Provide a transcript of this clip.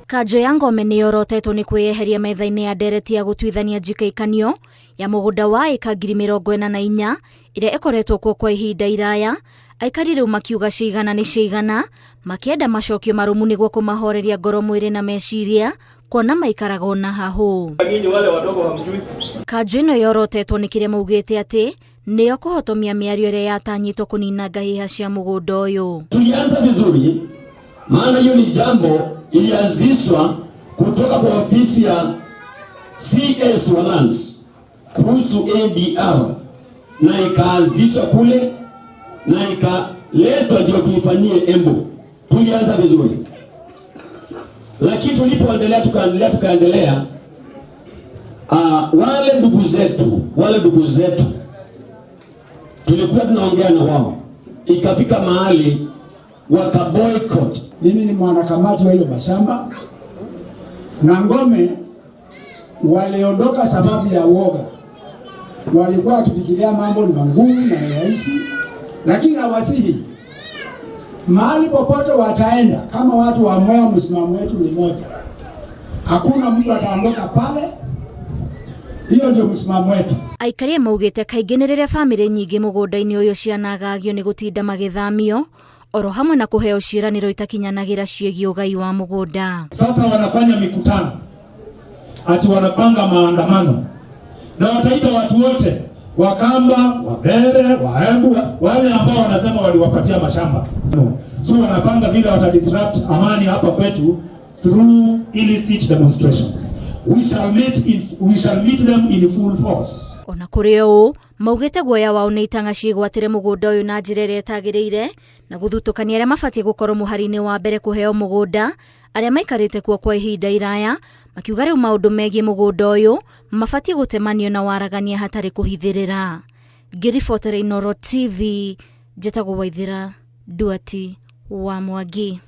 Kanjo ya Ngome nĩ yorotetwo nĩ kwĩyeheria metha-inĩ ya ndereti ya gũtuithania njikaikanio ya mũgũnda wa ĩka 44,000 ĩrĩa ĩkoretwo kuo kwa ihinda iraya. Aikari rĩu makiuga ciigana nĩ ciigana, makĩenda macokio marũmu nĩguo kũmahoreria ngoro, mwĩrĩ na meciria, kuona maikaraga ona hahũ. Kanjo ĩno yorotetwo nĩ kĩrĩa maugĩte atĩ nĩyo kũhotomia mĩario ĩrĩa yatanyĩtwo kũnina ngahĩha cia mũgũnda ũyũ. Tulianza vizuri, maana hiyo ni jambo ilianzishwa kutoka kwa ofisi ya CS wa Lands kuhusu ADR na ikaanzishwa kule na ikaletwa ndio tuifanyie Embu. Tulianza vizuri, lakini tulipoendelea tukaendelea, wale ndugu zetu tulikuwa tunaongea na wao, ikafika mahali waka boycott. Mimi ni mwanakamati wa hiyo mashamba, na Ngome waliondoka sababu ya uoga. Walikuwa wakifikiria mambo ni magumu na rahisi, lakini nawasihi mahali popote wataenda, kama watu wa Mwea, msimamo wetu ni moja, hakuna mtu ataondoka pale. Hiyo ndio msimamo wetu. Aikari maugĩte kaingĩ nĩ rĩrĩa famĩlĩ nyingĩ mũgũnda-inĩ ũyũ cianagagio nĩ gũtinda magĩthamio, oro hamwe na kũheo ciĩranĩro itakinyanagĩra ciĩgiĩ ũgai wa mũgũnda. Sasa wanafanya mikutano ati wanapanga maandamano na wataita watu wote, Wakamba, Wabere, Waembu, wale ambao wanasema waliwapatia mashamba. So wanapanga vile watadisrupt amani hapa kwetu through illicit demonstrations. We shall meet them in full force. Ona kũrĩ ũũ, maugĩte guoya wao nĩ itanga ciĩgwatĩre mũgũnda ũyũ na njĩra ĩrĩa ĩtagĩrĩire na gũthutũkania arĩa mabatiĩ gũkorwo mũhari-inĩ wa mbere kũheo mũgũnda, arĩa maikarĩte kuo kwa ihinda iraya, makiuga rĩu maũndũ megiĩ mũgũnda ũyũ mabatiĩ gũtemanio na waragania hatarĩ kũhithĩrĩra. Ngĩribotera Inooro TV, njĩtagwo Waithĩra Nduati wa Mwangi.